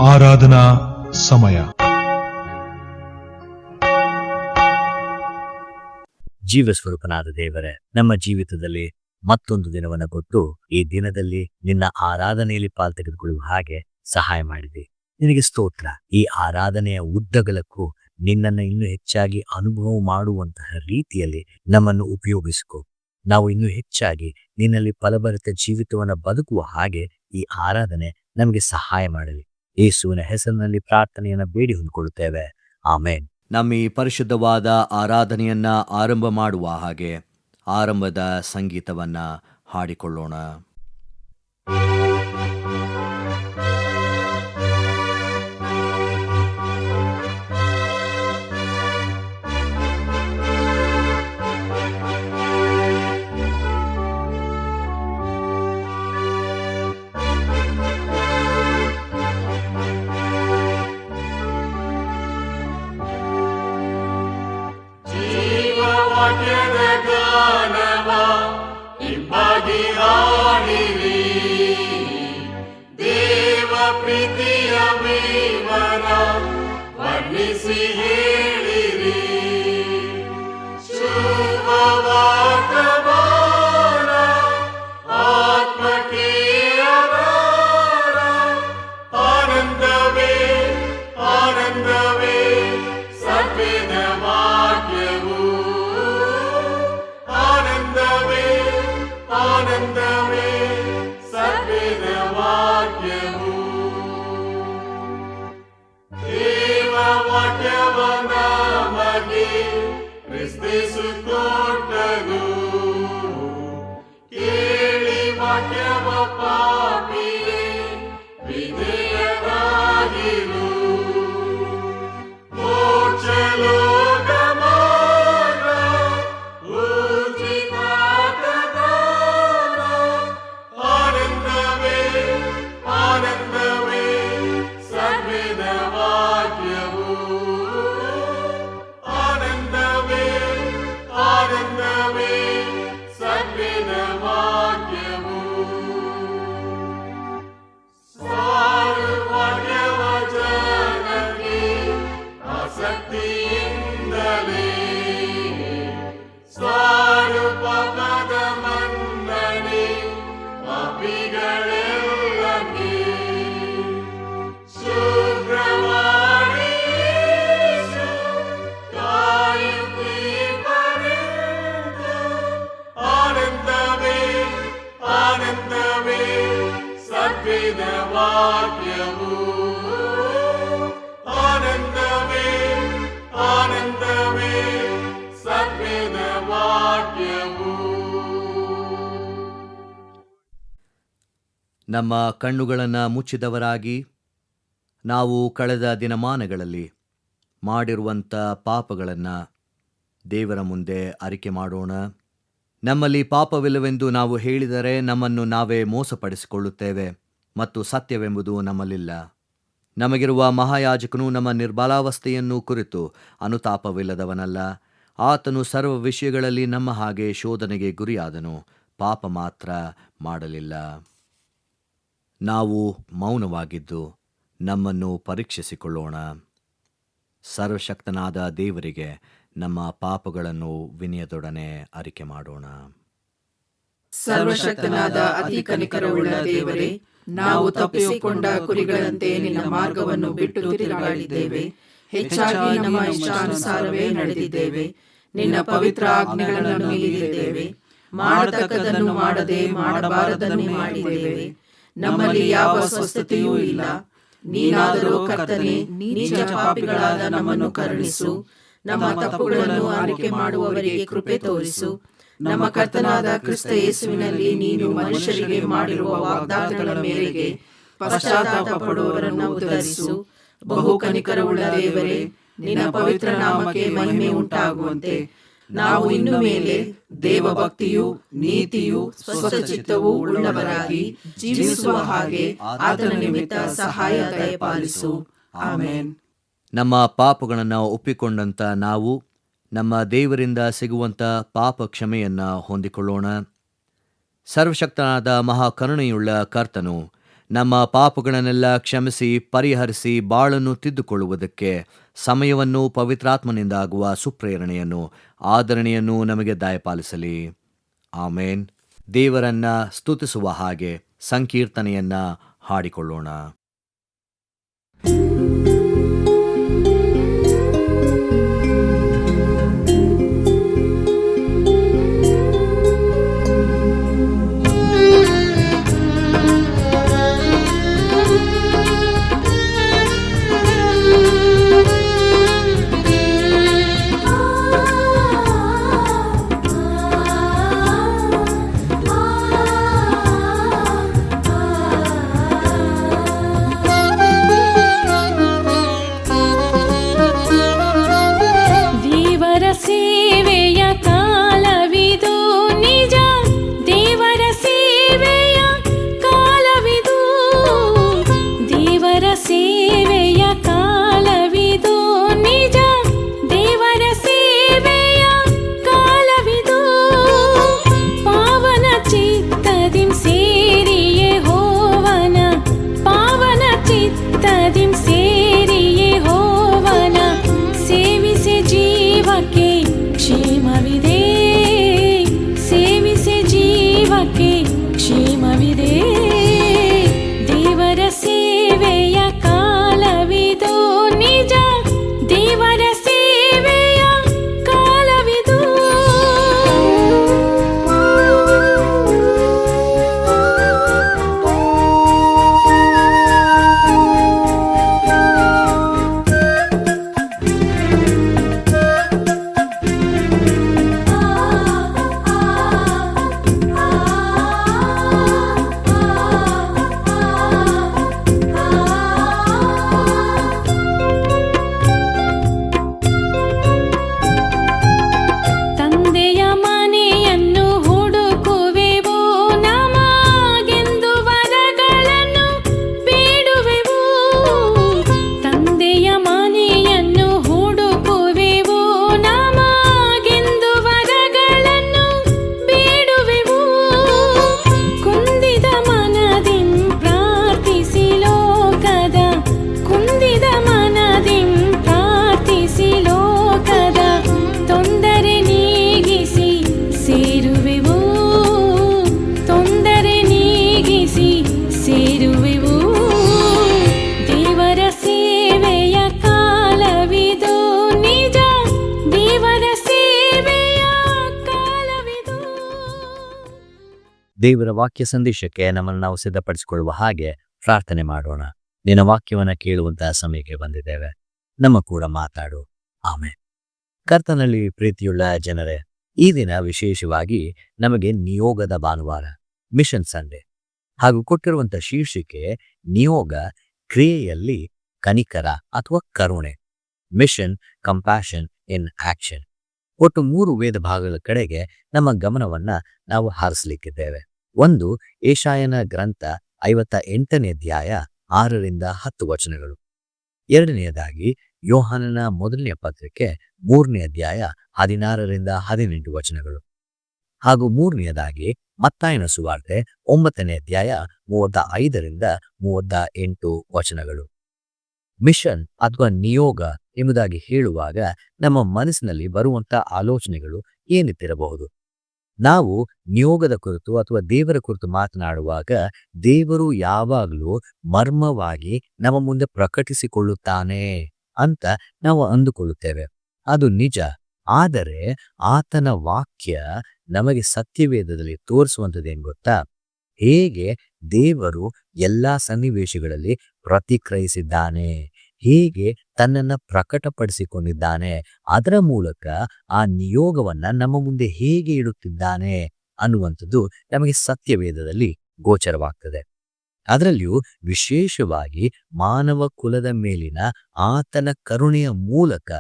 ಆರಾಧನಾ ಸಮಯ. ಜೀವಸ್ವರೂಪನಾದ ದೇವರೇ, ನಮ್ಮ ಜೀವಿತದಲ್ಲಿ ಮತ್ತೊಂದು ದಿನವನ್ನು ಕೊಟ್ಟು ಈ ದಿನದಲ್ಲಿ ನಿನ್ನ ಆರಾಧನೆಯಲ್ಲಿ ಪಾಲ್ ತೆಗೆದುಕೊಳ್ಳುವ ಹಾಗೆ ಸಹಾಯ ಮಾಡಿದೆ. ನಿನಗೆ ಸ್ತೋತ್ರ. ಈ ಆರಾಧನೆಯ ಉದ್ದಗಲಕ್ಕೂ ನಿನ್ನನ್ನು ಇನ್ನೂ ಹೆಚ್ಚಾಗಿ ಅನುಭವ ಮಾಡುವಂತಹ ರೀತಿಯಲ್ಲಿ ನಮ್ಮನ್ನು ಉಪಯೋಗಿಸಿಕೊ. ನಾವು ಇನ್ನೂ ಹೆಚ್ಚಾಗಿ ನಿನ್ನಲ್ಲಿ ಫಲಭರಿತ ಜೀವಿತವನ್ನು ಬದುಕುವ ಹಾಗೆ ಈ ಆರಾಧನೆ ನಮಗೆ ಸಹಾಯ ಮಾಡಲಿ. ಯೇಸುವಿನ ಹೆಸರಿನಲ್ಲಿ ಪ್ರಾರ್ಥನೆಯನ್ನು ಬೇಡಿ ಹೊಂದಿಕೊಳ್ಳುತ್ತೇವೆ. ಆಮೇನ್. ನಮ್ಮ ಈ ಪರಿಶುದ್ಧವಾದ ಆರಾಧನೆಯನ್ನ ಆರಂಭ ಮಾಡುವ ಹಾಗೆ ಆರಂಭದ ಸಂಗೀತವನ್ನ ಹಾಡಿಕೊಳ್ಳೋಣ. ದೇವ ಪ್ರೀತಿಯ ವಿವರ ವರ್ಣಿಸಿ ಹೇಳಿರಿ. ಶುಭವಾರ್ತಾಮಾನ ಆತ್ಮಕ್ಕೆ ಆನಂದವೇ ಆನಂದವೇ ಸತ್ಯದ ವಾಕ್ಯವು. ಆನಂದವೇ ಆನಂದವೇ ಸತ್ಯದ ವಾಕ್ಯವು. ದೇವ ವಾಕ್ಯವ ನಮಗೆ ಕ್ರಿಸ್ತಿಸುತ್ತೊಟ್ಟದು. ಕೇಳಿ ವಾಕ್ಯವ ಪಾಪಿಯೇ ವಿಧೇಯರಾಗಿರು. ಮೋಕ್ಷಲೋಕ ಮಾರ್ಗ ಉಚಿತಾರ್ಥದಾನ. ಆನಂದವೇ ಆನಂದವೇ ಸತ್ಯದ ವಾಕ್ಯವು. ಆನಂದವೇ ಆನಂದವೇ ಸತ್ಯದ ವಾಕ್ಯವು. ಸಾರು ವಾಕ್ಯವ ಜನಕ್ಕೆ ಆಸಕ್ತಿಯಿಂದಲೇ. ಸಾರು ಪಾಪದ ಮನ್ನಣೆ ಪಾಪಿಗಳೆಲ್ಲಕ್ಕೆ. ಶುಭ್ರವಾಣಿ ಯೇಸು ಕಾಯುತ್ತೀಪರೆಂದು. ಆನಂದವೇ ಆನಂದವೇ ಸತ್ಯದ ವಾಕ್ಯವು. ಆನಂದವೇ ಆನಂದವೇ ಸತ್ಯದ ವಾಕ್ಯವು. ನಮ್ಮ ಕಣ್ಣುಗಳನ್ನು ಮುಚ್ಚಿದವರಾಗಿ ನಾವು ಕಳೆದ ದಿನಮಾನಗಳಲ್ಲಿ ಮಾಡಿರುವಂಥ ಪಾಪಗಳನ್ನು ದೇವರ ಮುಂದೆ ಅರಿಕೆ ಮಾಡೋಣ. ನಮ್ಮಲ್ಲಿ ಪಾಪವಿಲ್ಲವೆಂದು ನಾವು ಹೇಳಿದರೆ ನಮ್ಮನ್ನು ನಾವೇ ಮೋಸಪಡಿಸಿಕೊಳ್ಳುತ್ತೇವೆ ಮತ್ತು ಸತ್ಯವೆಂಬುದು ನಮ್ಮಲ್ಲಿಲ್ಲ. ನಮಗಿರುವ ಮಹಾಯಾಜಕನು ನಮ್ಮ ನಿರ್ಬಲಾವಸ್ಥೆಯನ್ನು ಕುರಿತು ಅನುತಾಪವಿಲ್ಲದವನಲ್ಲ. ಆತನು ಸರ್ವ ವಿಷಯಗಳಲ್ಲಿ ನಮ್ಮ ಹಾಗೆ ಶೋಧನೆಗೆ ಗುರಿಯಾದನು, ಪಾಪ ಮಾತ್ರ ಮಾಡಲಿಲ್ಲ. ನಾವು ಮೌನವಾಗಿದ್ದು ನಮ್ಮನ್ನು ಪರೀಕ್ಷಿಸಿಕೊಳ್ಳೋಣ. ಸರ್ವಶಕ್ತನಾದ ದೇವರಿಗೆ ನಮ್ಮ ಪಾಪಗಳನ್ನು ವಿನಯದೊಡನೆ ಅರಿಕೆ ಮಾಡೋಣ. ಸರ್ವಶಕ್ತನಾದ ಅತಿ ಕನಿಕರವುಳ್ಳ ದೇವರೇ, ನಾವು ತಪ್ಪಿಸಿಕೊಂಡ ಕುರಿಗಳಂತೆ ನಿನ್ನ ಮಾರ್ಗವನ್ನು ಬಿಟ್ಟು ತಿರುಗಾಡಿದ್ದೇವೆ. ಹೆಚ್ಚಾಗಿ ನಮ್ಮ ಇಷ್ಟಾನುಸಾರವೇ ನಡೆದಿದ್ದೇವೆ. ನಿನ್ನ ಪವಿತ್ರ ಆಜ್ಞೆಗಳನ್ನು ಮೀರಿದ್ದೇವೆ. ಮಾಡತಕ್ಕದನ್ನು ಮಾಡದೆ ಮಾಡಬಾರದನ್ನು ಮಾಡಿದ್ದೇವೆ. ನಮ್ಮಲ್ಲಿ ಯಾವ ಸ್ವಸ್ಥತೆಯೂ ಇಲ್ಲ. ನೀನಾದರೂ ಕರ್ತನೇ, ನೀಚ ಪಾಪಿಗಳಾದ ನಮ್ಮನ್ನು ಕರುಣಿಸು. ನಮ್ಮ ತಪ್ಪುಗಳನ್ನು ಅರಿಕೆ ಮಾಡುವವರಿಗೆ ಕೃಪೆ ತೋರಿಸು. ನಮ್ಮ ಕರ್ತನಾದ ಕ್ರಿಸ್ತ ಯೇಸುವಿನಲ್ಲಿ ನೀನು ಮನುಷ್ಯರಿಗೆ ಮಾಡಿರುವ ವಾಗ್ದಾನಗಳ ಮೇರೆಗೆ ಪಶ್ಚಾತ್ತಾಪ ಪಡುವವರನ್ನು ಉದ್ಧರಿಸು. ಬಹು ಕನಿಕರವುಳ್ಳ ದೇವರೇ, ನಿನ್ನ ಪವಿತ್ರ ನಾಮಕ್ಕೆ ಮಹಿಮೆ ಉಂಟಾಗುವಂತೆ ನಾವು ಇನ್ನು ಮೇಲೆ ದೇವಭಕ್ತಿಯು ನೀತಿಯು ಸ್ವಸ್ಥಚಿತ್ತವೂ ಉಳ್ಳವರಾಗಿ ಜೀವಿಸುವ ಹಾಗೆ ಆತನ ನಿಮಿತ್ತ ಸಹಾಯ ದಯಪಾಲಿಸು. ಆಮೆನ್. ನಮ್ಮ ಪಾಪಗಳನ್ನು ಒಪ್ಪಿಕೊಂಡಂಥ ನಾವು ನಮ್ಮ ದೇವರಿಂದ ಸಿಗುವಂಥ ಪಾಪ ಕ್ಷಮೆಯನ್ನು ಹೊಂದಿಕೊಳ್ಳೋಣ. ಸರ್ವಶಕ್ತನಾದ ಮಹಾಕರುಣೆಯುಳ್ಳ ಕರ್ತನು ನಮ್ಮ ಪಾಪಗಳನ್ನೆಲ್ಲ ಕ್ಷಮಿಸಿ ಪರಿಹರಿಸಿ ಬಾಳನ್ನು ತಿದ್ದುಕೊಳ್ಳುವುದಕ್ಕೆ ಸಮಯವನ್ನು ಪವಿತ್ರಾತ್ಮನಿಂದ ಆಗುವ ಸುಪ್ರೇರಣೆಯನ್ನು ಆದರಣೆಯನ್ನು ನಮಗೆ ದಯಪಾಲಿಸಲಿ. ಆಮೇನ್. ದೇವರನ್ನ ಸ್ತುತಿಸುವ ಹಾಗೆ ಸಂಕೀರ್ತನೆಯನ್ನ ಹಾಡಿಕೊಳ್ಳೋಣ. ಸೇವೆಯ ಕಾಲವಿದು ನಿಜ, ದೇವರ ಸೇವೆಯ ಕಾಲವಿದು, ದೇವರ ಸೇವೆಯ ಕಾಲವಿದು ನಿಜ, ದೇವರ ಸೇವೆಯ ಕಾಲವಿದು. ಪಾವನ ಚಿತ್ತದಿಂ ಸೇರಿಯೇ ಹೋವನ, ಪಾವನ ಚಿತ್ತದಿಂ ಸೇರಿಯೇ ಹೋವನ ಸೇವಿಸಿ ಜೀವಕ್ಕೆ ಕ್ಷೇಮವಿದೆ, ಸೇವಿಸಿ ಜೀವಕ್ಕೆ ಕ್ಷೇಮವಿದೆ. ದೇವರ ಸೇವೆಯ ಕಾಲವಿದು ನಿಜ, ದೇವರ ಸೇವೆಯ ಕಾಲವಿದು. ತಂದೆಯ ಮನೆಯನ್ನು ಹುಡುಕುವೆವು, ನಮಗೆಂದು ವರಗಳನ್ನು ಬೇಡುವೆವು. ತಂದೆಯ ಮನೆಯನ್ನು ಹುಡುಕುವೆವು, ನಮಗೆಂದು ವರಗಳನ್ನು ಬೇಡುವೆವು. ಕುಂದಿದ ಮನದಿಂ ಪ್ರಾರ್ಥಿಸಿ ಲೋಕದ, ಕುಂದಿದ ಮನದಿಂ ಪ್ರಾರ್ಥಿಸಿ ಲೋಕದ ತೊಂದರೆ ನೀಗಿಸಿ ಸೇರುವೆವು, ತೊಂದರೆ ನೀಗಿಸಿ ಸೇರುವೆವು. ದೇವರ ಸೇವೆಯ ಕಾಲವಿದು ನಿಜ, ದೇವರ ಸೇವೆಯ ಕಾಲವಿದು. ದೇವರ ವಾಕ್ಯ ಸಂದೇಶಕ್ಕೆ ನಮ್ಮನ್ನು ನಾವು ಸಿದ್ಧಪಡಿಸಿಕೊಳ್ಳುವ ಹಾಗೆ ಪ್ರಾರ್ಥನೆ ಮಾಡೋಣ. ನಿನ್ನ ವಾಕ್ಯವನ್ನು ಕೇಳುವಂತಹ ಸಮಯಕ್ಕೆ ಬಂದಿದ್ದೇವೆ, ನಮ್ಮ ಕೂಡ ಮಾತಾಡು. ಆಮೇಲೆ ಕರ್ತನಲ್ಲಿ ಪ್ರೀತಿಯುಳ್ಳ ಜನರೇ, ಈ ದಿನ ವಿಶೇಷವಾಗಿ ನಮಗೆ ನಿಯೋಗದ ಭಾನುವಾರ, ಮಿಷನ್ ಸಂಡೇ, ಹಾಗೂ ಕೊಟ್ಟಿರುವಂಥ ಶೀರ್ಷಿಕೆ ನಿಯೋಗ ಕ್ರಿಯೆಯಲ್ಲಿ ಕನಿಕರ ಅಥವಾ ಕರುಣೆ, ಮಿಷನ್ ಕಂಪ್ಯಾಷನ್ ಇನ್ ಆಕ್ಷನ್. ಒಟ್ಟು 3 ವೇದ ಭಾಗಗಳ ಕಡೆಗೆ ನಮ್ಮ ಗಮನವನ್ನ ನಾವು ಹಾರಿಸಲಿಕ್ಕಿದ್ದೇವೆ. ಒಂದು, ಏಷಾಯನ ಗ್ರಂಥ 58ನೇ ಅಧ್ಯಾಯ 6ರಿಂದ 10 ವಚನಗಳು. ಎರಡನೆಯದಾಗಿ ಯೋಹಾನನ ಮೊದಲನೆಯ ಪತ್ರಿಕೆ 3ನೇ ಅಧ್ಯಾಯ 16ರಿಂದ 18 ವಚನಗಳು. ಹಾಗೂ ಮೂರನೆಯದಾಗಿ ಮತ್ತಾಯನ ಸುವಾರ್ತೆ 9ನೇ ಅಧ್ಯಾಯ 35ರಿಂದ 38 ವಚನಗಳು. ಮಿಷನ್ ಅಥವಾ ನಿಯೋಗ ಎಂಬುದಾಗಿ ಹೇಳುವಾಗ ನಮ್ಮ ಮನಸ್ಸಿನಲ್ಲಿ ಬರುವಂತ ಆಲೋಚನೆಗಳು ಏನಿತ್ತಿರಬಹುದು? ನಾವು ನಿಯೋಗದ ಕುರಿತು ಅಥವಾ ದೇವರ ಕುರಿತು ಮಾತನಾಡುವಾಗ ದೇವರು ಯಾವಾಗಲೂ ಮರ್ಮವಾಗಿ ನಮ್ಮ ಮುಂದೆ ಪ್ರಕಟಿಸಿಕೊಳ್ಳುತ್ತಾನೆ ಅಂತ ನಾವು ಅಂದುಕೊಳ್ಳುತ್ತೇವೆ. ಅದು ನಿಜ. ಆದರೆ ಆತನ ವಾಕ್ಯ ನಮಗೆ ಸತ್ಯವೇದದಲ್ಲಿ ತೋರಿಸುವಂಥದ್ದೇನು ಗೊತ್ತಾ? ಹೇಗೆ ದೇವರು ಎಲ್ಲಾ ಸನ್ನಿವೇಶಗಳಲ್ಲಿ ಪ್ರತಿಕ್ರಿಯಿಸಿದ್ದಾನೆ, ಹೇಗೆ ತನ್ನನ್ನು ಪ್ರಕಟಪಡಿಸಿಕೊಂಡಿದ್ದಾನೆ, ಅದರ ಮೂಲಕ ಆ ನಿಯೋಗವನ್ನ ನಮ್ಮ ಮುಂದೆ ಹೇಗೆ ಇಡುತ್ತಿದ್ದಾನೆ ಅನ್ನುವಂಥದ್ದು ನಮಗೆ ಸತ್ಯವೇದದಲ್ಲಿ ಗೋಚರವಾಗ್ತದೆ. ಅದರಲ್ಲಿಯೂ ವಿಶೇಷವಾಗಿ ಮಾನವ ಕುಲದ ಮೇಲಿನ ಆತನ ಕರುಣೆಯ ಮೂಲಕ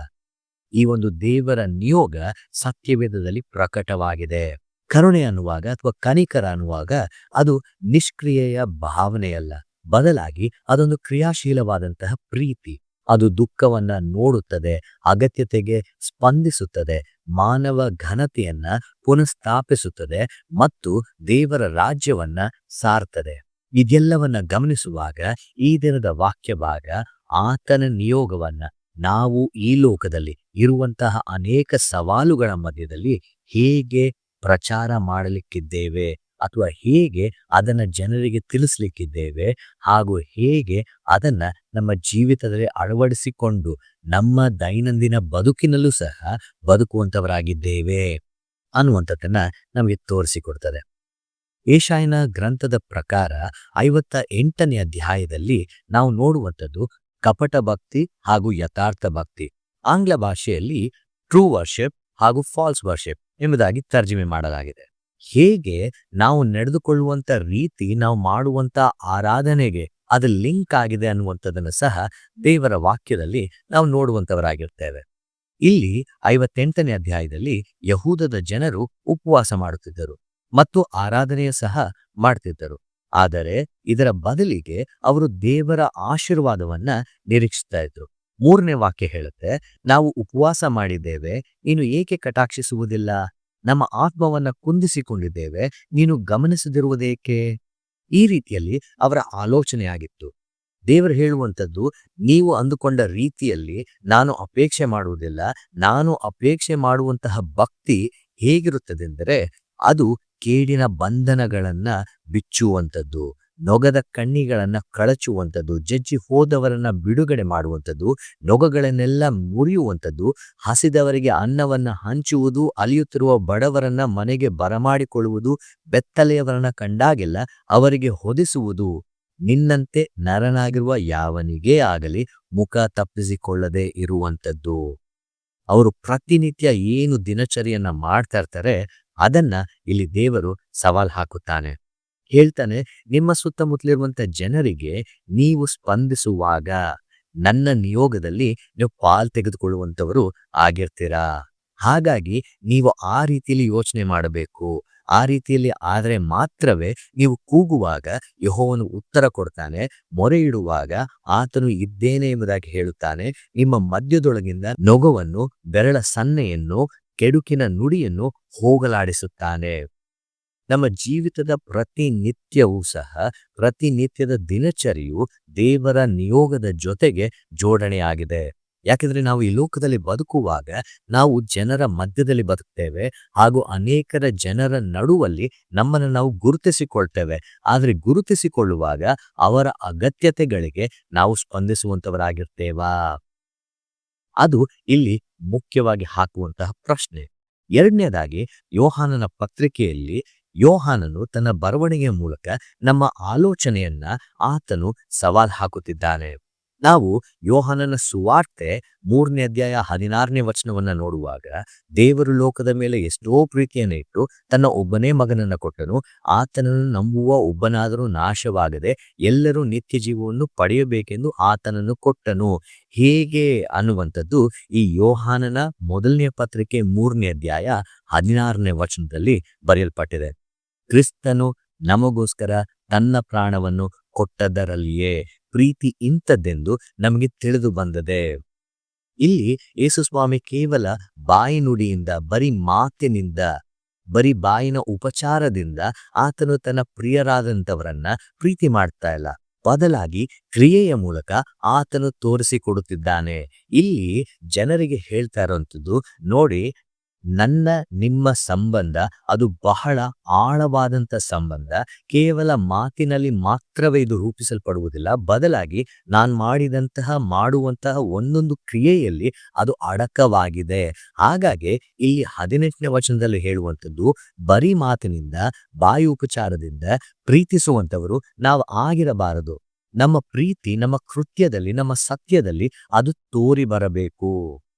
ಈ ಒಂದು ದೇವರ ನಿಯೋಗ ಸತ್ಯವೇದದಲ್ಲಿ ಪ್ರಕಟವಾಗಿದೆ. ಕರುಣೆ ಅನ್ನುವಾಗ ಅಥವಾ ಕನಿಕರ ಅನ್ನುವಾಗ ಅದು ನಿಷ್ಕ್ರಿಯೆಯ ಭಾವನೆಯಲ್ಲ, ಬದಲಾಗಿ ಅದೊಂದು ಕ್ರಿಯಾಶೀಲವಾದಂತಹ ಪ್ರೀತಿ. ಅದು ದುಃಖವನ್ನ ನೋಡುತ್ತದೆ, ಅಗತ್ಯತೆಗೆ ಸ್ಪಂದಿಸುತ್ತದೆ, ಮಾನವ ಘನತೆಯನ್ನ ಪುನಃಸ್ಥಾಪಿಸುತ್ತದೆ ಮತ್ತು ದೇವರ ರಾಜ್ಯವನ್ನ ಸಾರ್ತದೆ. ಇದೆಲ್ಲವನ್ನ ಗಮನಿಸುವಾಗ ಈ ದಿನದ ವಾಕ್ಯ ಭಾಗ ಆತನ ನಿಯೋಗವನ್ನ ನಾವು ಈ ಲೋಕದಲ್ಲಿ ಇರುವಂತಹ ಅನೇಕ ಸವಾಲುಗಳ ಮಧ್ಯದಲ್ಲಿ ಹೇಗೆ ಪ್ರಚಾರ ಮಾಡಲಿಕ್ಕಿದ್ದೇವೆ ಅಥವಾ ಹೇಗೆ ಅದನ್ನ ಜನರಿಗೆ ತಿಳಿಸ್ಲಿಕ್ಕಿದ್ದೇವೆ ಹಾಗೂ ಹೇಗೆ ಅದನ್ನ ನಮ್ಮ ಜೀವಿತದಲ್ಲಿ ಅಳವಡಿಸಿಕೊಂಡು ನಮ್ಮ ದೈನಂದಿನ ಬದುಕಿನಲ್ಲೂ ಸಹ ಬದುಕುವಂತವರಾಗಿದ್ದೇವೆ ಅನ್ನುವಂಥದ್ದನ್ನ ನಮಗೆ ತೋರಿಸಿಕೊಡ್ತದೆ. ಯೆಶಾಯನ ಗ್ರಂಥದ ಪ್ರಕಾರ 58ನೇ ಅಧ್ಯಾಯದಲ್ಲಿ ನಾವು ನೋಡುವಂಥದ್ದು ಕಪಟ ಭಕ್ತಿ ಹಾಗೂ ಯಥಾರ್ಥ ಭಕ್ತಿ. ಆಂಗ್ಲ ಭಾಷೆಯಲ್ಲಿ ಟ್ರೂ ವರ್ಷಿಪ್ ಹಾಗೂ ಫಾಲ್ಸ್ ವರ್ಷಿಪ್ ಎಂಬುದಾಗಿ ತರ್ಜುಮೆ ಮಾಡಲಾಗಿದೆ. ಹೇಗೆ ನಾವು ನಡೆದುಕೊಳ್ಳುವಂತ ರೀತಿ, ನಾವು ಮಾಡುವಂತ ಆರಾಧನೆಗೆ ಅದು ಲಿಂಕ್ ಆಗಿದೆ ಅನ್ನುವಂಥದ್ದನ್ನು ಸಹ ದೇವರ ವಾಕ್ಯದಲ್ಲಿ ನಾವು ನೋಡುವಂತವರಾಗಿರ್ತೇವೆ. ಇಲ್ಲಿ 58ನೇ ಅಧ್ಯಾಯದಲ್ಲಿ ಯಹೂದದ ಜನರು ಉಪವಾಸ ಮಾಡುತ್ತಿದ್ದರು ಮತ್ತು ಆರಾಧನೆಯ ಸಹ ಮಾಡ್ತಿದ್ದರು. ಆದರೆ ಇದರ ಬದಲಿಗೆ ಅವರು ದೇವರ ಆಶೀರ್ವಾದವನ್ನ ನಿರೀಕ್ಷಿಸ್ತಾ ಇದ್ರು. 3ನೇ ವಾಕ್ಯ ಹೇಳುತ್ತೆ, ನಾವು ಉಪವಾಸ ಮಾಡಿದ್ದೇವೆ, ನೀನು ಏಕೆ ಕಟಾಕ್ಷಿಸುವುದಿಲ್ಲ? ನಮ್ಮ ಆತ್ಮವನ್ನ ಕುಂದಿಸಿಕೊಂಡಿದ್ದೇವೆ, ನೀನು ಗಮನಿಸದಿರುವುದೇಕೆ? ಈ ರೀತಿಯಲ್ಲಿ ಅವರ ಆಲೋಚನೆಯಾಗಿತ್ತು. ದೇವರು ಹೇಳುವಂಥದ್ದು, ನೀವು ಅಂದುಕೊಂಡ ರೀತಿಯಲ್ಲಿ ನಾನು ಅಪೇಕ್ಷೆ ಮಾಡುವುದಿಲ್ಲ. ನಾನು ಅಪೇಕ್ಷೆ ಮಾಡುವಂತಹ ಭಕ್ತಿ ಹೇಗಿರುತ್ತದೆಂದರೆ ಅದು ಕೇಡಿನ ಬಂಧನಗಳನ್ನ ಬಿಚ್ಚುವಂಥದ್ದು, ನೊಗದ ಕಣ್ಣಿಗಳನ್ನ ಕಳಚುವಂಥದ್ದು, ಜಜ್ಜಿ ಹೋದವರನ್ನ ಬಿಡುಗಡೆ ಮಾಡುವಂಥದ್ದು, ನೊಗಗಳನ್ನೆಲ್ಲ ಮುರಿಯುವಂಥದ್ದು, ಹಸಿದವರಿಗೆ ಅನ್ನವನ್ನ ಹಂಚುವುದು, ಅಲಿಯುತ್ತಿರುವ ಬಡವರನ್ನ ಮನೆಗೆ ಬರಮಾಡಿಕೊಳ್ಳುವುದು, ಬೆತ್ತಲೆಯವರನ್ನ ಕಂಡಾಗೆಲ್ಲ ಅವರಿಗೆ ಹೊದಿಸುವುದು, ನಿನ್ನಂತೆ ನರನಾಗಿರುವ ಯಾವನಿಗೇ ಆಗಲಿ ಮುಖ ತಪ್ಪಿಸಿಕೊಳ್ಳದೆ ಇರುವಂಥದ್ದು. ಅವರು ಪ್ರತಿನಿತ್ಯ ಏನು ದಿನಚರಿಯನ್ನ ಮಾಡ್ತಾ ಇರ್ತಾರೆ ಅದನ್ನ ಇಲ್ಲಿ ದೇವರು ಸವಾಲ್ ಹಾಕುತ್ತಾನೆ. ಹೇಳ್ತಾನೆ, ನಿಮ್ಮ ಸುತ್ತಮುತ್ತಲಿರುವಂತ ಜನರಿಗೆ ನೀವು ಸ್ಪಂದಿಸುವಾಗ ನನ್ನ ನಿಯೋಗದಲ್ಲಿ ನೀವು ಪಾಲ್ ತೆಗೆದುಕೊಳ್ಳುವಂಥವರು ಆಗಿರ್ತೀರಾ. ಹಾಗಾಗಿ ನೀವು ಆ ರೀತಿಯಲ್ಲಿ ಯೋಚನೆ ಮಾಡಬೇಕು. ಆ ರೀತಿಯಲ್ಲಿ ಆದರೆ ಮಾತ್ರವೇ ನೀವು ಕೂಗುವಾಗ ಯೆಹೋವನು ಉತ್ತರ ಕೊಡ್ತಾನೆ, ಮೊರೆ ಇಡುವಾಗ ಆತನು ಇದ್ದೇನೆ ಎಂಬುದಾಗಿ ಹೇಳುತ್ತಾನೆ. ನಿಮ್ಮ ಮಧ್ಯದೊಳಗಿಂದ ನೊಗವನ್ನು, ಬೆರಳ ಸನ್ನೆಯನ್ನು, ಕೆಡುಕಿನ ನುಡಿಯನ್ನು ಹೋಗಲಾಡಿಸುತ್ತಾನೆ. ನಮ್ಮ ಜೀವಿತದ ಪ್ರತಿನಿತ್ಯವೂ ಸಹ, ಪ್ರತಿನಿತ್ಯದ ದಿನಚರಿಯು ದೇವರ ನಿಯೋಗದ ಜೊತೆಗೆ ಜೋಡಣೆಯಾಗಿದೆ. ಯಾಕೆಂದ್ರೆ ನಾವು ಈ ಲೋಕದಲ್ಲಿ ಬದುಕುವಾಗ ನಾವು ಜನರ ಮಧ್ಯದಲ್ಲಿ ಬದುಕ್ತೇವೆ ಹಾಗೂ ಅನೇಕರ ಜನರ ನಡುವಲ್ಲಿ ನಮ್ಮನ್ನು ನಾವು ಗುರುತಿಸಿಕೊಳ್ತೇವೆ. ಆದರೆ ಗುರುತಿಸಿಕೊಳ್ಳುವಾಗ ಅವರ ಅಗತ್ಯತೆಗಳಿಗೆ ನಾವು ಸ್ಪಂದಿಸುವಂತವರಾಗಿರ್ತೇವಾ? ಅದು ಇಲ್ಲಿ ಮುಖ್ಯವಾಗಿ ಹಾಕುವಂತಹ ಪ್ರಶ್ನೆ. ಎರಡನೇದಾಗಿ, ಯೋಹಾನನ ಪತ್ರಿಕೆಯಲ್ಲಿ ಯೋಹಾನನು ತನ್ನ ಬರವಣಿಗೆಯ ಮೂಲಕ ನಮ್ಮ ಆಲೋಚನೆಯನ್ನ ಆತನು ಸವಾಲ್ ಹಾಕುತ್ತಿದ್ದಾನೆ. ನಾವು ಯೋಹಾನನ ಸುವಾರ್ತೆ 3ನೇ ಅಧ್ಯಾಯ 16ನೇ ವಚನವನ್ನ ನೋಡುವಾಗ, ದೇವರು ಲೋಕದ ಮೇಲೆ ಎಷ್ಟೋ ಪ್ರೀತಿಯನ್ನು ಇಟ್ಟು ತನ್ನ ಒಬ್ಬನೇ ಮಗನನ್ನ ಕೊಟ್ಟನು, ಆತನನ್ನು ನಂಬುವ ಒಬ್ಬನಾದರೂ ನಾಶವಾಗದೆ ಎಲ್ಲರೂ ನಿತ್ಯ ಜೀವವನ್ನು ಪಡೆಯಬೇಕೆಂದು ಆತನನ್ನು ಕೊಟ್ಟನು. ಹೇಗೆ ಅನ್ನುವಂಥದ್ದು ಈ ಯೋಹಾನನ ಮೊದಲನೇ ಪತ್ರಿಕೆ 3ನೇ ಅಧ್ಯಾಯ 16ನೇ ವಚನದಲ್ಲಿ ಬರೆಯಲ್ಪಟ್ಟಿದೆ. ಕ್ರಿಸ್ತನು ನಮಗೋಸ್ಕರ ತನ್ನ ಪ್ರಾಣವನ್ನು ಕೊಟ್ಟದರಲ್ಲಿಯೇ ಪ್ರೀತಿ ಇಂಥದ್ದೆಂದು ನಮಗೆ ತಿಳಿದು ಬಂದದೆ. ಇಲ್ಲಿ ಯೇಸುಸ್ವಾಮಿ ಕೇವಲ ಬಾಯಿ ನುಡಿಯಿಂದ, ಬರೀ ಮಾತಿನಿಂದ, ಬರೀ ಬಾಯಿನ ಉಪಚಾರದಿಂದ ಆತನು ತನ್ನ ಪ್ರಿಯರಾದಂಥವರನ್ನ ಪ್ರೀತಿ ಮಾಡ್ತಾ ಇಲ್ಲ, ಬದಲಾಗಿ ಕ್ರಿಯೆಯ ಮೂಲಕ ಆತನು ತೋರಿಸಿಕೊಡುತ್ತಿದ್ದಾನೆ. ಇಲ್ಲಿ ಜನರಿಗೆ ಹೇಳ್ತಾ ಇರುವಂಥದ್ದು, ನೋಡಿ, ನನ್ನ ನಿಮ್ಮ ಸಂಬಂಧ ಅದು ಬಹಳ ಆಳವಾದಂಥ ಸಂಬಂಧ. ಕೇವಲ ಮಾತಿನಲ್ಲಿ ಮಾತ್ರವೇ ಇದು ರೂಪಿಸಲ್ಪಡುವುದಿಲ್ಲ, ಬದಲಾಗಿ ನಾನು ಮಾಡುವಂತಹ ಒಂದೊಂದು ಕ್ರಿಯೆಯಲ್ಲಿ ಅದು ಅಡಕವಾಗಿದೆ. ಹಾಗಾಗಿ ಇಲ್ಲಿ 18ನೇ ವಚನದಲ್ಲಿ ಹೇಳುವಂಥದ್ದು, ಬರೀ ಮಾತಿನಿಂದ, ಬಾಯಿ ಉಪಚಾರದಿಂದ ಪ್ರೀತಿಸುವಂಥವರು ನಾವು ಆಗಿರಬಾರದು. ನಮ್ಮ ಪ್ರೀತಿ ನಮ್ಮ ಕೃತ್ಯದಲ್ಲಿ, ನಮ್ಮ ಸತ್ಯದಲ್ಲಿ ಅದು ತೋರಿ ಬರಬೇಕು.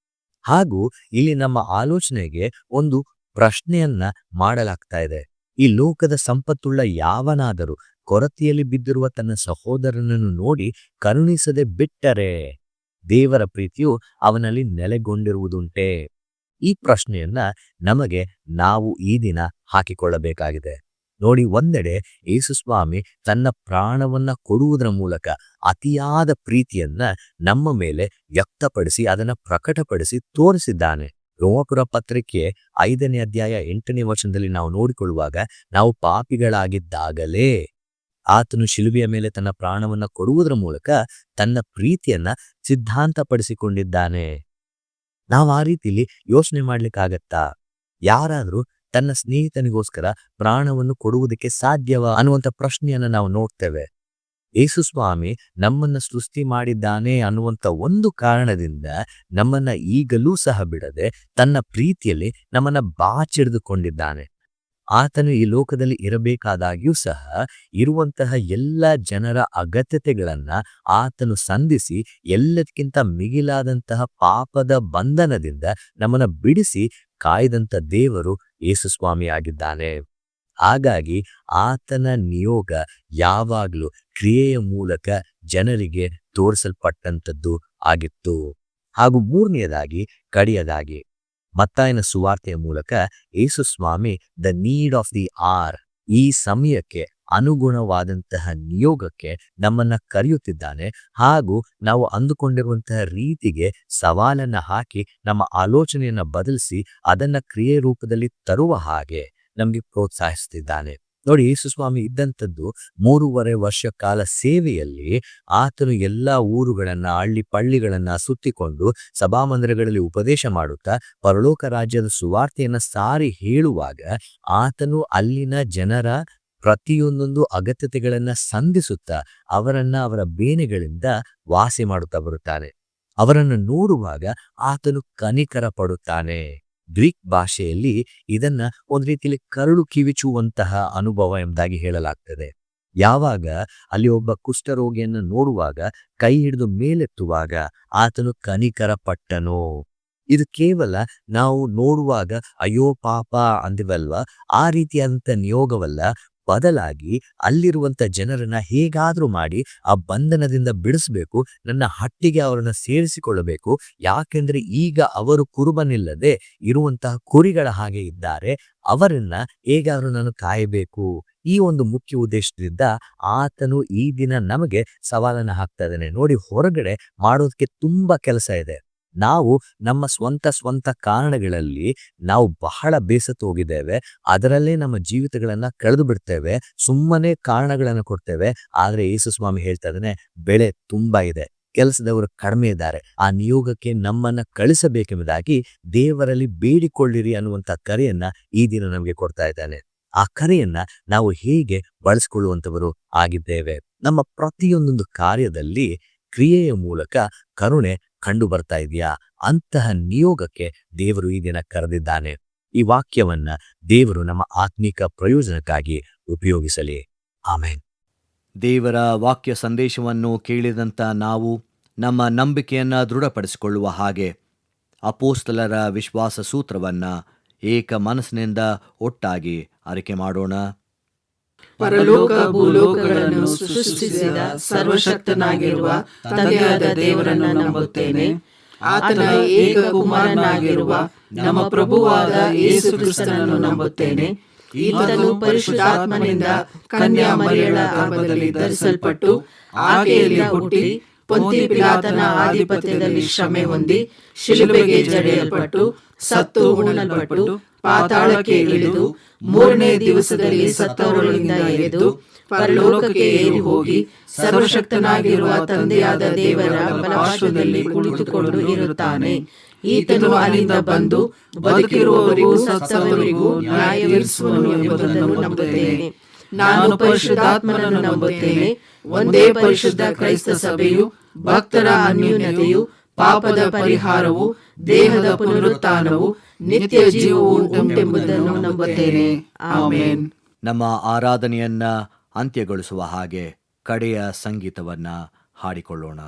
ಹಾಗೂ ಇಲ್ಲಿ ನಮ್ಮ ಆಲೋಚನೆಗೆ ಒಂದು ಪ್ರಶ್ನೆಯನ್ನ ಮಾಡಲಾಗ್ತಾ ಇದೆ. ಈ ಲೋಕದ ಸಂಪತ್ತುಳ್ಳ ಯಾವನಾದರೂ ಕೊರತೆಯಲ್ಲಿ ಬಿದ್ದಿರುವ ತನ್ನ ಸಹೋದರನನ್ನು ನೋಡಿ ಕರುಣಿಸದೆ ಬಿಟ್ಟರೆ ದೇವರ ಪ್ರೀತಿಯು ಅವನಲ್ಲಿ ನೆಲೆಗೊಂಡಿರುವುದುಂಟೆ? ಈ ಪ್ರಶ್ನೆಯನ್ನ ನಾವು ಈ ದಿನ ಹಾಕಿಕೊಳ್ಳಬೇಕಾಗಿದೆ. ನೋಡಿ, ಒಂದೆಡೆ ಯೇಸುಸ್ವಾಮಿ ತನ್ನ ಪ್ರಾಣವನ್ನ ಕೊಡುವುದರ ಮೂಲಕ ಅತಿಯಾದ ಪ್ರೀತಿಯನ್ನ ನಮ್ಮ ಮೇಲೆ ವ್ಯಕ್ತಪಡಿಸಿ ಅದನ್ನ ಪ್ರಕಟಪಡಿಸಿ ತೋರಿಸಿದ್ದಾನೆ. ರೋಮಪುರ ಪತ್ರಿಕೆ 5ನೇ ಅಧ್ಯಾಯ 8ನೇ ವಚನದಲ್ಲಿ ನಾವು ನೋಡಿಕೊಳ್ಳುವಾಗ, ನಾವು ಪಾಪಿಗಳಾಗಿದ್ದಾಗಲೇ ಆತನು ಶಿಲುಬೆಯ ಮೇಲೆ ತನ್ನ ಪ್ರಾಣವನ್ನ ಕೊಡುವುದರ ಮೂಲಕ ತನ್ನ ಪ್ರೀತಿಯನ್ನ ಸಿದ್ಧಾಂತಪಡಿಸಿಕೊಂಡಿದ್ದಾನೆ. ನಾವು ಆ ರೀತಿಲಿ ಯೋಚನೆ ಮಾಡ್ಲಿಕ್ಕಾಗತ್ತಾ? ಯಾರಾದ್ರೂ ತನ್ನ ಸ್ನೇಹಿತನಿಗೋಸ್ಕರ ಪ್ರಾಣವನ್ನು ಕೊಡುವುದಕ್ಕೆ ಸಾಧ್ಯವಾ ಅನ್ನುವಂಥ ಪ್ರಶ್ನೆಯನ್ನ ನಾವು ನೋಡ್ತೇವೆ. ಯೇಸುಸ್ವಾಮಿ ನಮ್ಮನ್ನ ಸೃಷ್ಟಿ ಮಾಡಿದ್ದಾನೆ ಅನ್ನುವಂಥ ಒಂದು ಕಾರಣದಿಂದ ನಮ್ಮನ್ನ ಈಗಲೂ ಸಹ ಬಿಡದೆ ತನ್ನ ಪ್ರೀತಿಯಲ್ಲಿ ನಮ್ಮನ್ನ ಬಾಚಿಡಿದುಕೊಂಡಿದ್ದಾನೆ. ಆತನು ಈ ಲೋಕದಲ್ಲಿ ಇರಬೇಕಾದಾಗ್ಯೂ ಸಹ ಇರುವಂತಹ ಎಲ್ಲ ಜನರ ಅಗತ್ಯತೆಗಳನ್ನ ಆತನು ಸಂಧಿಸಿ ಎಲ್ಲದಕ್ಕಿಂತ ಮಿಗಿಲಾದಂತಹ ಪಾಪದ ಬಂಧನದಿಂದ ನಮ್ಮನ್ನ ಬಿಡಿಸಿ ಕಾಯ್ದಂತ ದೇವರು ಯೇಸುಸ್ವಾಮಿ ಆಗಿದ್ದಾನೆ. ಹಾಗಾಗಿ ಆತನ ನಿಯೋಗ ಯಾವಾಗಲೂ ಕ್ರಿಯೆಯ ಮೂಲಕ ಜನರಿಗೆ ತೋರಿಸಲ್ಪಟ್ಟಂಥದ್ದು ಆಗಿತ್ತು. ಹಾಗೂ ಮೂರನೆಯದಾಗಿ, ಕಡೆಯದಾಗಿ, ಮತ್ತಾಯನ ಸುವಾರ್ತೆಯ ಮೂಲಕ ಯೇಸುಸ್ವಾಮಿ the need of the hour, ಈ ಸಮಯಕ್ಕೆ ಅನುಗುಣವಾದಂತಹ ನಿಯೋಗಕ್ಕೆ ನಮ್ಮನ್ನ ಕರೆಯುತ್ತಿದ್ದಾನೆ. ಹಾಗೂ ನಾವು ಅಂದುಕೊಂಡಿರುವಂತಹ ರೀತಿಗೆ ಸವಾಲನ್ನ ಹಾಕಿ ನಮ್ಮ ಆಲೋಚನೆಯನ್ನ ಬದಲಿಸಿ ಅದನ್ನ ಕ್ರಿಯೆ ರೂಪದಲ್ಲಿ ತರುವ ಹಾಗೆ ನಮ್ಗೆ ಪ್ರೋತ್ಸಾಹಿಸುತ್ತಿದ್ದಾನೆ. ನೋಡಿ, ಯೇಸುಸ್ವಾಮಿ ಇದ್ದಂಥದ್ದು 3.5 ವರ್ಷ ಕಾಲ ಸೇವೆಯಲ್ಲಿ ಆತನು ಎಲ್ಲಾ ಊರುಗಳನ್ನ, ಹಳ್ಳಿ ಪಳ್ಳಿಗಳನ್ನ ಸುತ್ತಿಕೊಂಡು ಸಭಾಮಂದಿರಗಳಲ್ಲಿ ಉಪದೇಶ ಮಾಡುತ್ತಾ ಪರಲೋಕ ರಾಜ್ಯದ ಸುವಾರ್ತೆಯನ್ನ ಸಾರಿ ಹೇಳುವಾಗ ಆತನು ಅಲ್ಲಿನ ಜನರ ಪ್ರತಿಯೊಂದೊಂದು ಅಗತ್ಯತೆಗಳನ್ನ ಸಂಧಿಸುತ್ತಾ ಅವರನ್ನ ಅವರ ಬೇನೆಗಳಿಂದ ವಾಸಿ ಮಾಡುತ್ತಾ ಬರುತ್ತಾನೆ. ಅವರನ್ನು ನೋಡುವಾಗ ಆತನು ಕನಿಕರ ಪಡುತ್ತಾನೆ. ಗ್ರೀಕ್ ಭಾಷೆಯಲ್ಲಿ ಇದನ್ನ ಒಂದು ರೀತಿಯಲ್ಲಿ ಕರುಳು ಕಿವಿಚುವಂತಹ ಅನುಭವ ಎಂಬುದಾಗಿ ಹೇಳಲಾಗ್ತದೆ. ಯಾವಾಗ ಅಲ್ಲಿ ಒಬ್ಬ ಕುಷ್ಠರೋಗಿಯನ್ನು ನೋಡುವಾಗ ಕೈ ಹಿಡಿದು ಮೇಲೆತ್ತುವಾಗ ಆತನು ಕನಿಕರ ಪಟ್ಟನು. ಇದು ಕೇವಲ ನಾವು ನೋಡುವಾಗ ಅಯ್ಯೋ ಪಾಪ ಅಂದಿವಲ್ವ, ಆ ರೀತಿಯಾದಂಥ ನಿಯೋಗವಲ್ಲ. ಬದಲಾಗಿ ಅಲ್ಲಿರುವಂತ ಜನರನ್ನ ಹೇಗಾದ್ರೂ ಮಾಡಿ ಆ ಬಂಧನದಿಂದ ಬಿಡಿಸ್ಬೇಕು, ನನ್ನ ಹಟ್ಟಿಗೆ ಅವರನ್ನ ಸೇರಿಸಿಕೊಳ್ಳಬೇಕು. ಯಾಕೆಂದ್ರೆ ಈಗ ಅವರು ಕುರುಬನಿಲ್ಲದೆ ಇರುವಂತಹ ಕುರಿಗಳ ಹಾಗೆ ಇದ್ದಾರೆ, ಅವರನ್ನ ಹೇಗಾದ್ರೂ ನಾನು ಕಾಯಬೇಕು. ಈ ಒಂದು ಮುಖ್ಯ ಉದ್ದೇಶದಿಂದ ಆತನು ಈ ದಿನ ನಮಗೆ ಸವಾಲನ್ನ ಹಾಕ್ತಾ ಇದ್ದಾನೆ. ನೋಡಿ, ಹೊರಗಡೆ ಮಾಡೋದಕ್ಕೆ ತುಂಬಾ ಕೆಲಸ ಇದೆ. ನಾವು ನಮ್ಮ ಸ್ವಂತ ಕಾರಣಗಳಲ್ಲಿ ನಾವು ಬಹಳ ಬೇಸತ್ತು ಹೋಗಿದ್ದೇವೆ. ಅದರಲ್ಲೇ ನಮ್ಮ ಜೀವಿತಗಳನ್ನ ಕಳೆದು ಬಿಡ್ತೇವೆ, ಸುಮ್ಮನೆ ಕಾರಣಗಳನ್ನು ಕೊಡ್ತೇವೆ. ಆದ್ರೆ ಯೇಸುಸ್ವಾಮಿ ಹೇಳ್ತಾ ಇದ್ದಾನೆ, ಬೆಳೆ ತುಂಬಾ ಇದೆ, ಕೆಲಸದವರು ಕಡಿಮೆ ಇದ್ದಾರೆ, ಆ ನಿಯೋಗಕ್ಕೆ ನಮ್ಮನ್ನ ಕಳಿಸಬೇಕೆಂಬುದಾಗಿ ದೇವರಲ್ಲಿ ಬೇಡಿಕೊಳ್ಳಿರಿ ಅನ್ನುವಂಥ ಕರೆಯನ್ನ ಈ ದಿನ ನಮಗೆ ಕೊಡ್ತಾ ಇದ್ದಾನೆ. ಆ ಕರೆಯನ್ನ ನಾವು ಹೇಗೆ ಬಳಸಿಕೊಳ್ಳುವಂತವರು ಆಗಿದ್ದೇವೆ? ನಮ್ಮ ಪ್ರತಿಯೊಂದೊಂದು ಕಾರ್ಯದಲ್ಲಿ ಕ್ರಿಯೆಯ ಮೂಲಕ ಕರುಣೆ ಕಂಡು ಬರ್ತಾ ಇದೆಯಾ? ಅಂತಹ ನಿಯೋಗಕ್ಕೆ ದೇವರು ಈ ದಿನ ಕರೆದಿದ್ದಾನೆ. ಈ ವಾಕ್ಯವನ್ನ ದೇವರು ನಮ್ಮ ಆತ್ಮಿಕ ಪ್ರಯೋಜನಕ್ಕಾಗಿ ಉಪಯೋಗಿಸಲಿ. ಆಮೆನ್. ದೇವರ ವಾಕ್ಯ ಸಂದೇಶವನ್ನು ಕೇಳಿದಂಥ ನಾವು ನಮ್ಮ ನಂಬಿಕೆಯನ್ನು ದೃಢಪಡಿಸಿಕೊಳ್ಳುವ ಹಾಗೆ ಅಪೋಸ್ತಲರ ವಿಶ್ವಾಸ ಸೂತ್ರವನ್ನು ಏಕ ಮನಸ್ಸಿನಿಂದ ಒಟ್ಟಾಗಿ ಅರಿಕೆ ಮಾಡೋಣ. ಪರಲೋಕ ಭೂಲೋಕಗಳನ್ನು ಸೃಷ್ಟಿಸಿದ ಸರ್ವಶಕ್ತನಾಗಿರುವ ತಂದೆಯಾದ ದೇವರನ್ನು ನಂಬುತ್ತೇನೆ. ಆತನ ಏಕ ಕುಮಾರನಾಗಿರುವ ನಮ್ಮ ಪ್ರಭುವಾದ ಯೇಸು ಕ್ರಿಸ್ತನನ್ನು ನಂಬುತ್ತೇನೆ. ಈತನು ಪರಿಶುದ್ಧಾತ್ಮನಿಂದ ಕನ್ಯಾ ಮರಿಯಳ ಗರ್ಭದಲ್ಲಿ ಧರಿಸಲ್ಪಟ್ಟು ಆಕೆಯಲ್ಲಿ ಹುಟ್ಟಿ ಪೊಂತಿ ಪಿಲಾತನ ಆಧಿಪತ್ಯದಲ್ಲಿ ಶ್ರಮೆ ಹೊಂದಿ ಶಿಲುಬೆಗೆ ಜಡಿಯಲ್ಪಟ್ಟು ಸತ್ತು ಹೂಣಲ್ಪಟ್ಟು ಪಾತಾಳಕ್ಕೆ ಇಳಿದು 3ನೇ ದಿವಸದಲ್ಲಿ ಸತ್ತವರೊಳಗಿಂದ ಎದ್ದು ಪರಲೋಕಕ್ಕೆ ಏರಿ ಹೋಗಿ ಸರ್ವಶಕ್ತನಾಗಿರುವ ತಂದೆಯಾದ ದೇವರ ಬಲಪಾರ್ಶ್ವದಲ್ಲಿ ಕುಳಿತುಕೊಂಡು ಇರುತ್ತಾನೆ. ಈತನು ಅಲ್ಲಿಂದ ಬಂದು ಬದುಕಿರುವವರಿಗೂ ಸತ್ತವರಿಗೂ ನ್ಯಾಯ ತೀರಿಸುವನು ಎಂಬುದನ್ನು ನಂಬುತ್ತೇನೆ. ನಾನು ಪರಿಶುದ್ಧಾತ್ಮನನ್ನು ನಂಬುತ್ತೇನೆ. ಒಂದೇ ಪರಿಶುದ್ಧ ಕ್ರೈಸ್ತ ಸಭೆಯು, ಭಕ್ತರ ಅನ್ಯೋನ್ಯತೆಯು, ಪಾಪದ ಪರಿಹಾರವು, ದೇಹದ ಪುನರುತ್ಥಾನವು, ನಿತ್ಯ ಜೀವವು ಉಂಟೆಂಬುದನ್ನು ನಂಬುತ್ತೇನೆ. ಆಮೆನ್. ನಮ್ಮ ಆರಾಧನೆಯನ್ನ ಅಂತ್ಯಗೊಳಿಸುವ ಹಾಗೆ ಕಡೆಯ ಸಂಗೀತವನ್ನ ಹಾಡಿಕೊಳ್ಳೋಣ.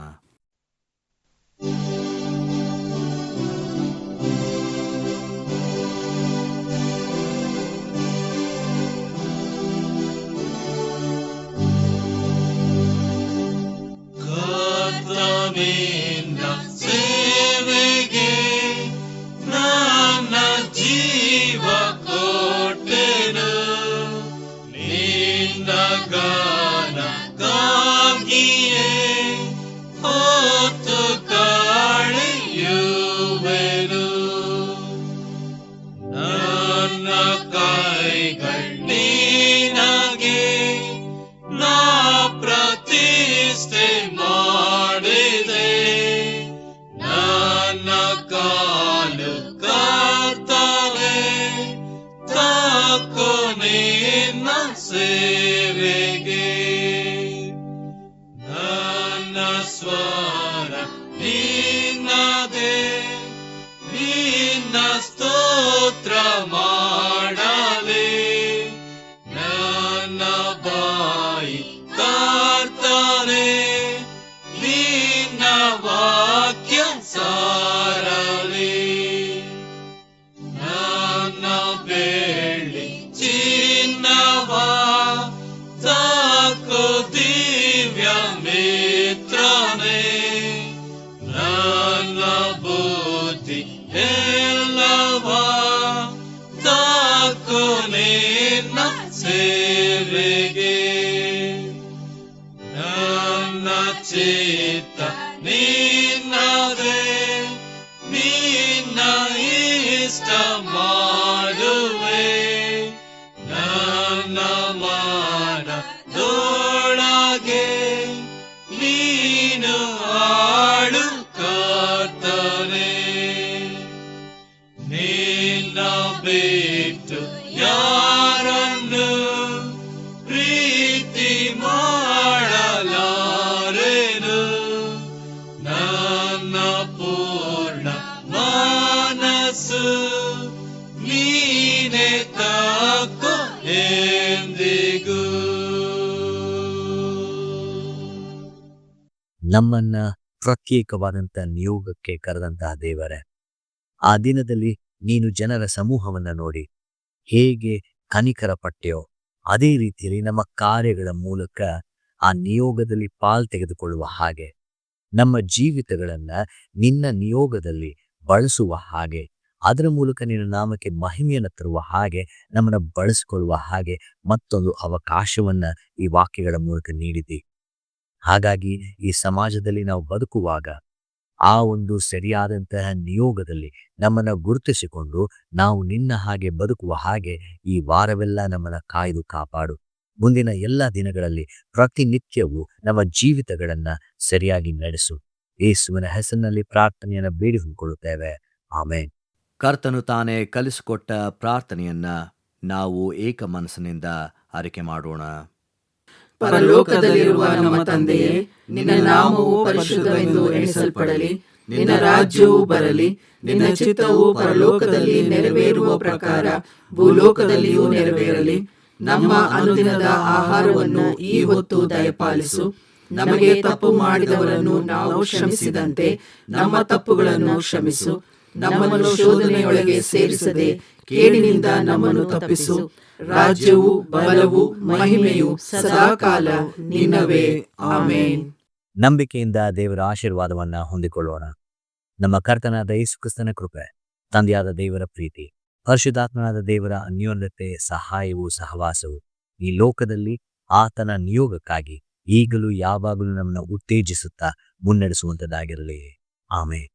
ಜೀವ ಕೊಟ್ಟೆನು ನಿನ್ನ ಗಾನಕ್ಕಾಗಿಯೇ ಹೊತ್ತು ಕಳೆಯುವೆನು ನನ್ನ ಕೈಗಣ್ಣಿನಗೆ ನಾ ಪ್ರತಿಷ್ಠೆ ಮಾಡಿದೆ ನನ್ನ ಕಾಲು ಕರ್ತವೇ ತಾಕೋ ನಿನ್ನ ಸೇವೆಗೆ ನನ್ನ ಸ್ವರ ನಿನ್ನದೇ ನಿನ್ನ ಸ್ತೋತ್ರ ಮಾಡಲೇ ನನ್ನ ಬಾಯಿ ಕರ್ತನೆ ನಿನ್ನ ವಾಕ್ಯ ಸಾರಲಿ ನನ್ನ ಬೆಳ್ಳಿ ಚಿನ್ನವ ತಾಕೋ ದಿವ್ಯ ಮಿತ್ರನೇ ನನ್ನ ಬುದ್ಧಿ ಎಲ್ಲವ ತಾಕೋ ನಿನ್ನ ಸೇವೆಗೆ ನನ್ನ ಚಿತ್ತ ನಿನ್ನದೇ ನಿನ್ನ ಇಷ್ಟ ಮಾಡುವೆ ನನ್ನ ಮನದೊಳಗೆ ನೀನು ಆಳು ಕರ್ತನೇ ನಿನ್ನ ಬಿಟ್ಟು ಯಾರನ್ನು ಪ್ರೀತಿ ಮಾಡಲಾರೆನು ನನ್ನ ಪೂರ್ಣ ಮನಸ್ಸು ನೀನೆ ತಾಕೋ ಎಂದಿಗೂ. ನಮ್ಮನ್ನ ಪ್ರತ್ಯೇಕವಾದಂತ ನಿಯೋಗಕ್ಕೆ ಕರೆದಂತಹ ದೇವರೇ, ಆ ದಿನದಲ್ಲಿ ನೀನು ಜನರ ಸಮೂಹವನ್ನ ನೋಡಿ ಹೇಗೆ ಕನಿಕರ ಪಟ್ಟೆಯೋ ಅದೇ ರೀತಿಯಲ್ಲಿ ನಮ್ಮ ಕಾರ್ಯಗಳ ಮೂಲಕ ಆ ನಿಯೋಗದಲ್ಲಿ ಪಾಲ್ ತೆಗೆದುಕೊಳ್ಳುವ ಹಾಗೆ, ನಮ್ಮ ಜೀವಿತಗಳನ್ನ ನಿನ್ನ ನಿಯೋಗದಲ್ಲಿ ಬಳಸುವ ಹಾಗೆ, ಅದರ ಮೂಲಕ ನಿನ್ನ ನಾಮಕ್ಕೆ ಮಹಿಮೆಯನ್ನು ತರುವ ಹಾಗೆ, ನಮ್ಮನ್ನ ಬಳಸಿಕೊಳ್ಳುವ ಹಾಗೆ ಮತ್ತೊಂದು ಅವಕಾಶವನ್ನ ಈ ವಾಕ್ಯಗಳ ಮೂಲಕ ನೀಡಿದಿ. ಹಾಗಾಗಿ ಈ ಸಮಾಜದಲ್ಲಿ ನಾವು ಬದುಕುವಾಗ ಆ ಒಂದು ಸರಿಯಾದಂತಹ ನಿಯೋಗದಲ್ಲಿ ನಮ್ಮನ್ನ ಗುರುತಿಸಿಕೊಂಡು ನಾವು ನಿನ್ನ ಹಾಗೆ ಬದುಕುವ ಹಾಗೆ ಈ ವಾರವೆಲ್ಲ ನಮ್ಮನ್ನ ಕಾಯ್ದು ಕಾಪಾಡು. ಮುಂದಿನ ಎಲ್ಲ ದಿನಗಳಲ್ಲಿ ಪ್ರತಿನಿತ್ಯವೂ ನಮ್ಮ ಜೀವಿತಗಳನ್ನ ಸರಿಯಾಗಿ ನಡೆಸು. ಯೇಸುವಿನ ಹೆಸರಿನಲ್ಲಿ ಪ್ರಾರ್ಥನೆಯನ್ನು ಬೇಡಿಕೊಳ್ಳುತ್ತೇವೆ, ಆಮೇನ್. ಕರ್ತನು ತಾನೇ ಕಲಿಸಿಕೊಟ್ಟ ಪ್ರಾರ್ಥನೆಯನ್ನ ನಾವು ಏಕ ಮನಸ್ಸಿನಿಂದ ಅರಿಕೆ ಮಾಡೋಣ. ಪರಲೋಕದಲ್ಲಿರುವ ನಮ್ಮ ತಂದೆಯೇ, ನಿನ್ನ ನಾಮವು ಪರಿಶುದ್ಧವೆಂದು ಎಣಿಸಲ್ಪಡಲಿ. ನಿನ್ನ ರಾಜ್ಯವು ಬರಲಿ. ನಿನ್ನ ಚಿತ್ತವು ಪರಲೋಕದಲ್ಲಿ ನೆರವೇರುವ ಪ್ರಕಾರ ಭೂಲೋಕದಲ್ಲಿಯೂ ನೆರವೇರಲಿ. ನಮ್ಮ ಅನುದಿನದ ಆಹಾರವನ್ನು ಈ ಹೊತ್ತು ದಯಪಾಲಿಸು. ನಮಗೆ ತಪ್ಪು ಮಾಡಿದವರನ್ನು ನಾವು ಕ್ಷಮಿಸಿದಂತೆ ನಮ್ಮ ತಪ್ಪುಗಳನ್ನು ಕ್ಷಮಿಸು. ನಮ್ಮನ್ನು ಶೋಧನೆಯೊಳಗೆ ಸೇರಿಸದೆ ಕೇಡಿನಿಂದ ನಮ್ಮನ್ನು ತಪ್ಪಿಸು. ರಾಜ್ಯವು ಬಲವು ಮಹಿಮೆಯು ಸದಾಕಾಲ ನಿನ್ನವೇ, ಆಮೇನ್. ನಂಬಿಕೆಯಿಂದ ದೇವರ ಆಶೀರ್ವಾದವನ್ನ ಹೊಂದಿಕೊಳ್ಳೋಣ. ನಮ್ಮ ಕರ್ತನಾದ ಯೇಸು ಕ್ರಿಸ್ತನ ಕೃಪೆ, ತಂದೆಯಾದ ದೇವರ ಪ್ರೀತಿ, ಪರಿಶುದ್ಧಾತ್ಮನಾದ ದೇವರ ಅನ್ಯೋನ್ಯತೆ, ಸಹಾಯವೂ ಸಹವಾಸವು ಈ ಲೋಕದಲ್ಲಿ ಆತನ ನಿಯೋಗಕ್ಕಾಗಿ ಈಗಲೂ ಯಾವಾಗಲೂ ನಮ್ಮನ್ನು ಉತ್ತೇಜಿಸುತ್ತಾ ಮುನ್ನಡೆಸುವಂತದ್ದಾಗಿರಲಿ, ಆಮೇನ್.